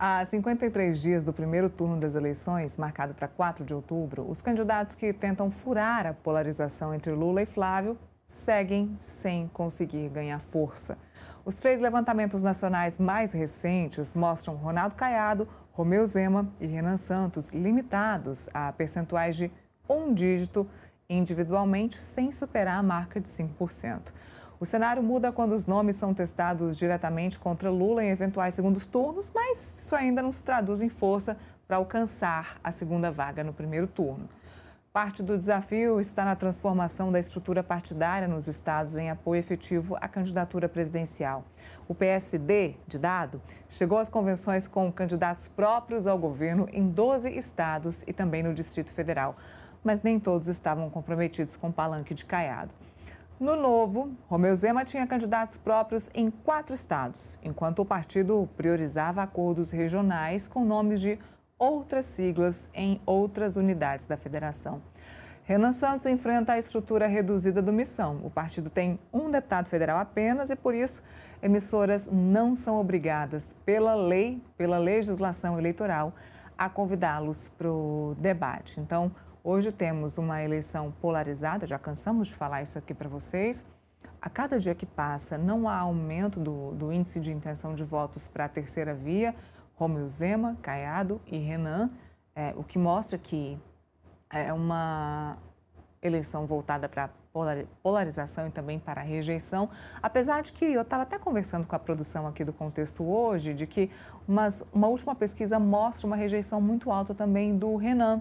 Há 53 dias do primeiro turno das eleições, marcado para 4 de outubro, os candidatos que tentam furar a polarização entre Lula e Flávio seguem sem conseguir ganhar força. Os 3 levantamentos nacionais mais recentes mostram Ronaldo Caiado, Romeu Zema e Renan Santos limitados a percentuais de um dígito individualmente, sem superar a marca de 5%. O cenário muda quando os nomes são testados diretamente contra Lula em eventuais segundos turnos, mas isso ainda não se traduz em força para alcançar a segunda vaga no primeiro turno. Parte do desafio está na transformação da estrutura partidária nos estados em apoio efetivo à candidatura presidencial. O PSD, de dado, chegou às convenções com candidatos próprios ao governo em 12 estados e também no Distrito Federal, mas nem todos estavam comprometidos com o palanque de Caiado. No Novo, Romeu Zema tinha candidatos próprios em 4 estados, enquanto o partido priorizava acordos regionais com nomes de outras siglas em outras unidades da federação. Renan Santos enfrenta a estrutura reduzida do Missão. O partido tem um deputado federal apenas e, por isso, emissoras não são obrigadas pela lei, pela legislação eleitoral, a convidá-los para o debate. Então, hoje temos uma eleição polarizada, já cansamos de falar isso aqui para vocês. A cada dia que passa, não há aumento do índice de intenção de votos para a terceira via, Romeu Zema, Caiado e Renan, o que mostra que é uma eleição voltada para polarização e também para a rejeição, apesar de que eu estava até conversando com a produção aqui do Contexto hoje, de que uma última pesquisa mostra uma rejeição muito alta também do Renan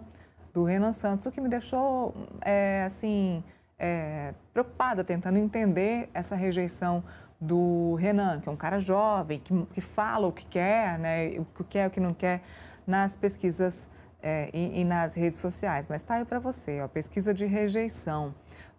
Santos, o que me deixou, preocupada, tentando entender essa rejeição do Renan, que é um cara jovem, que fala o que quer, né, o que quer, o que não quer, nas pesquisas e nas redes sociais. Mas está aí para você, ó, pesquisa de rejeição.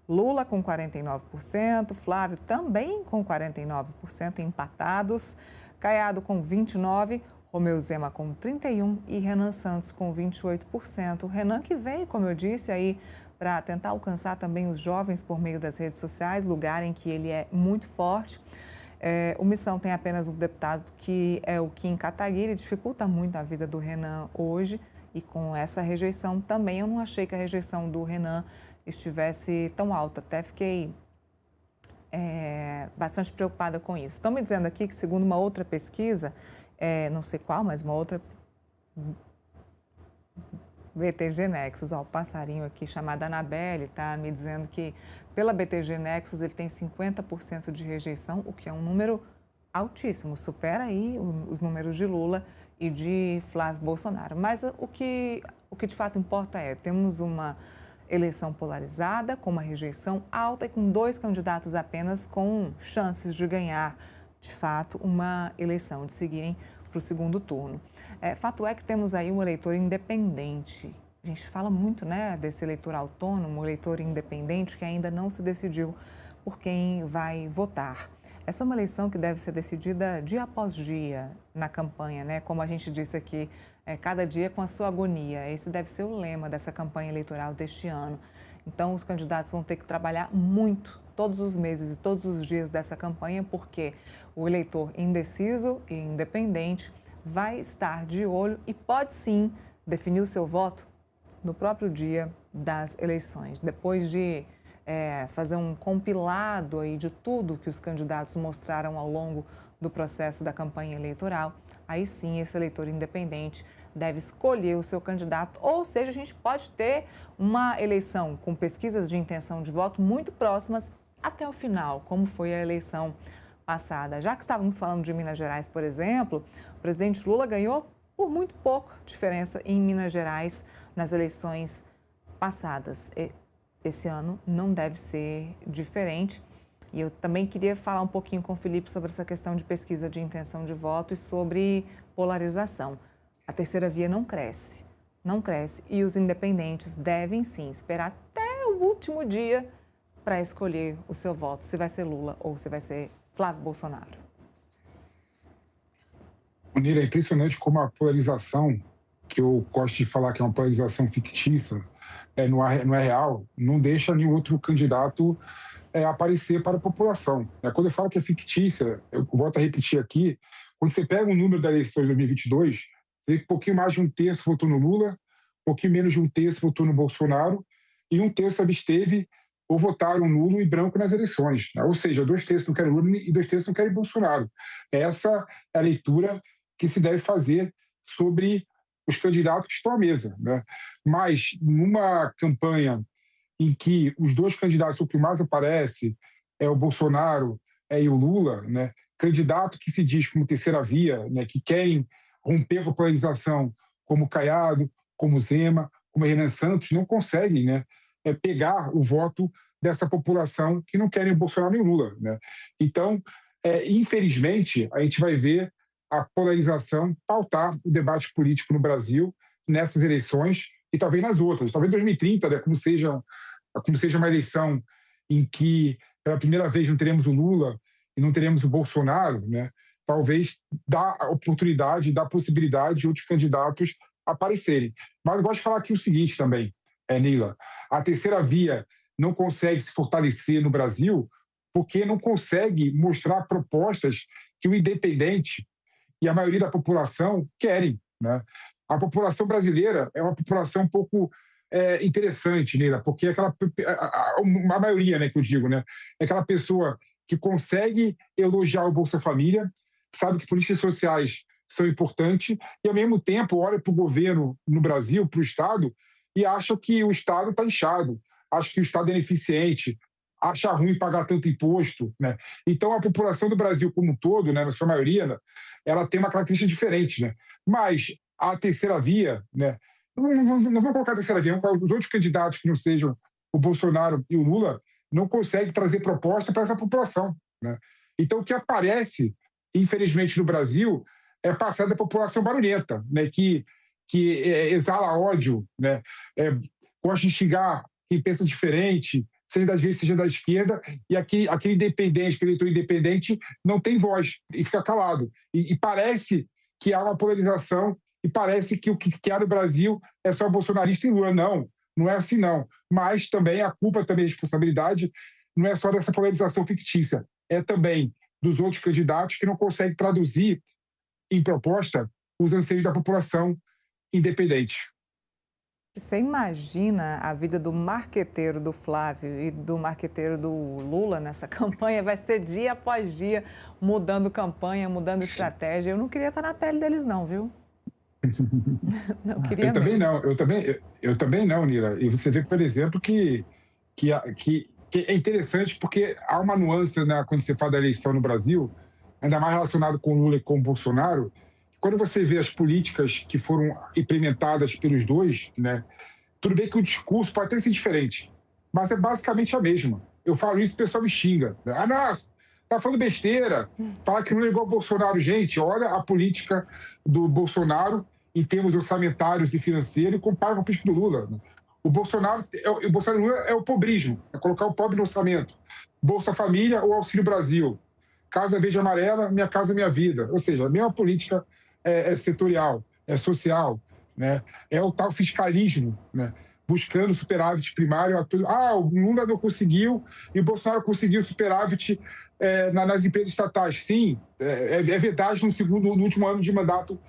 Lula com 49%, Flávio também com 49%, empatados, Caiado com 29%, Romeu Zema com 31% e Renan Santos com 28%. Renan que veio, como eu disse, aí para tentar alcançar também os jovens por meio das redes sociais, lugar em que ele é muito forte. O Missão tem apenas um deputado, que é o Kim Kataguiri, dificulta muito a vida do Renan hoje. E com essa rejeição também, eu não achei que a rejeição do Renan estivesse tão alta. Até fiquei bastante preocupada com isso. Estão me dizendo aqui que, segundo uma outra pesquisa, não sei qual, mas uma outra BTG Nexus, ó, o passarinho aqui chamado Anabelle está me dizendo que pela BTG Nexus ele tem 50% de rejeição, o que é um número altíssimo, supera aí os números de Lula e de Flávio Bolsonaro. Mas o que de fato importa temos uma eleição polarizada, com uma rejeição alta e com 2 candidatos apenas com chances de ganhar, de fato, uma eleição, de seguirem para o segundo turno. Fato é que temos aí um eleitor independente. A gente fala muito, né, desse eleitor autônomo, eleitor independente que ainda não se decidiu por quem vai votar. Essa é uma eleição que deve ser decidida dia após dia na campanha, né? Como a gente disse aqui, cada dia com a sua agonia. Esse deve ser o lema dessa campanha eleitoral deste ano. Então, os candidatos vão ter que trabalhar muito todos os meses e todos os dias dessa campanha, porque o eleitor indeciso e independente vai estar de olho e pode sim definir o seu voto no próprio dia das eleições. Depois de fazer um compilado aí de tudo que os candidatos mostraram ao longo do processo da campanha eleitoral, aí sim esse eleitor independente deve escolher o seu candidato, ou seja, a gente pode ter uma eleição com pesquisas de intenção de voto muito próximas até o final, como foi a eleição passada. Já que estávamos falando de Minas Gerais, por exemplo, o presidente Lula ganhou por muito pouco diferença em Minas Gerais nas eleições passadas. Esse ano não deve ser diferente. E eu também queria falar um pouquinho com o Felipe sobre essa questão de pesquisa de intenção de voto e sobre polarização. A terceira via não cresce e os independentes devem sim esperar até o último dia para escolher o seu voto, se vai ser Lula ou se vai ser Flávio Bolsonaro. Nira, é impressionante como a polarização, que eu gosto de falar que é uma polarização fictícia, não é real, não deixa nenhum outro candidato aparecer para a população, né? Quando eu falo que é fictícia, eu volto a repetir aqui, quando você pega o número da eleição de 2022, você vê que um pouquinho mais de um terço votou no Lula, um pouquinho menos de um terço votou no Bolsonaro, e um terço absteve ou votaram nulo e branco nas eleições, né? Ou seja, 2 terços não querem Lula e 2 terços não querem Bolsonaro. Essa é a leitura que se deve fazer sobre os candidatos que estão à mesa, né? Mas numa campanha em que os 2 candidatos, o que mais aparece é o Bolsonaro e o Lula, né? Candidato que se diz como terceira via, né? Que querem romper com a polarização, como Caiado, como Zema, como Renan Santos, não conseguem, né? Pegar o voto dessa população que não querem o Bolsonaro nem o Lula, né? Então, infelizmente, a gente vai ver a polarização pautar o debate político no Brasil nessas eleições e talvez nas outras. Talvez 2030, né, como seja uma eleição em que pela primeira vez não teremos o Lula e não teremos o Bolsonaro, né, talvez dá a oportunidade, dá a possibilidade de outros candidatos aparecerem. Mas eu gosto de falar aqui o seguinte também, Neila, a terceira via não consegue se fortalecer no Brasil porque não consegue mostrar propostas que o independente e a maioria da população querem, né? A população brasileira é uma população um pouco interessante, Neila, porque a maioria, né, que eu digo, né, é aquela pessoa que consegue elogiar o Bolsa Família, sabe que políticas sociais são importantes e, ao mesmo tempo, olha para o governo no Brasil, para o Estado, e acha que o Estado está inchado, acha que o Estado é ineficiente, acha ruim pagar tanto imposto, né? Então, a população do Brasil como um todo, né, na sua maioria, né, ela tem uma característica diferente, né? Mas a terceira via, né, não vou colocar a terceira via, os outros candidatos que não sejam o Bolsonaro e o Lula não conseguem trazer proposta para essa população, né? Então, o que aparece, infelizmente, no Brasil é passar da população barulhenta, né, que exala ódio, né, gosta de xingar quem pensa diferente, seja da direita, seja da esquerda, e aquele independente, aquele eleitor independente, não tem voz e fica calado. E parece que há uma polarização e parece que o que há no Brasil é só bolsonarista e Lula. Não, não é assim não. Mas também a culpa, também a responsabilidade, não é só dessa polarização fictícia, é também dos outros candidatos que não conseguem traduzir em proposta os anseios da população independente. Você imagina a vida do marqueteiro do Flávio e do marqueteiro do Lula nessa campanha? Vai ser dia após dia mudando campanha, mudando estratégia. Eu não queria estar na pele deles não, viu? Não queria Eu também mesmo. não, eu também não, Nira. E você vê, por exemplo, que é interessante porque há uma nuance, né, quando você fala da eleição no Brasil, ainda mais relacionado com o Lula e com o Bolsonaro, quando você vê as políticas que foram implementadas pelos dois, né, tudo bem que o discurso pode até ser diferente, mas é basicamente a mesma. Eu falo isso e o pessoal me xinga. Ah, nossa, tá falando besteira. Fala que não é igual ao Bolsonaro. Gente, olha a política do Bolsonaro em termos orçamentários e financeiros e compara com a política do Lula. O Bolsonaro e o Lula é o pobrismo, é colocar o pobre no orçamento. Bolsa Família ou Auxílio Brasil. Casa Verde e Amarela, Minha Casa Minha Vida. Ou seja, a mesma política setorial, social, né? É o tal fiscalismo, né? Buscando superávit primário. O Lula não conseguiu e o Bolsonaro conseguiu superávit nas empresas estatais. Sim, é verdade no último ano de mandato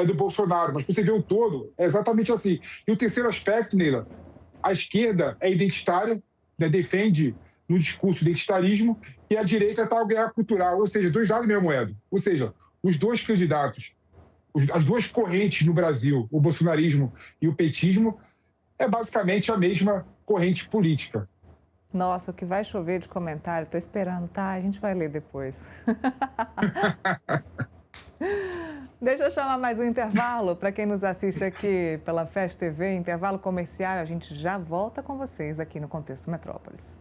do Bolsonaro, mas você vê o todo, é exatamente assim. E o terceiro aspecto, Neila, a esquerda é identitária, né, defende no discurso identitarismo, e a direita está ao guerra cultural, ou seja, dois lados da mesma moeda. Ou seja, os dois candidatos, as duas correntes no Brasil, o bolsonarismo e o petismo, é basicamente a mesma corrente política. Nossa, o que vai chover de comentário, estou esperando, tá? A gente vai ler depois. Deixa eu chamar mais um intervalo para quem nos assiste aqui pela Fast TV, intervalo comercial. A gente já volta com vocês aqui no Contexto Metrópolis.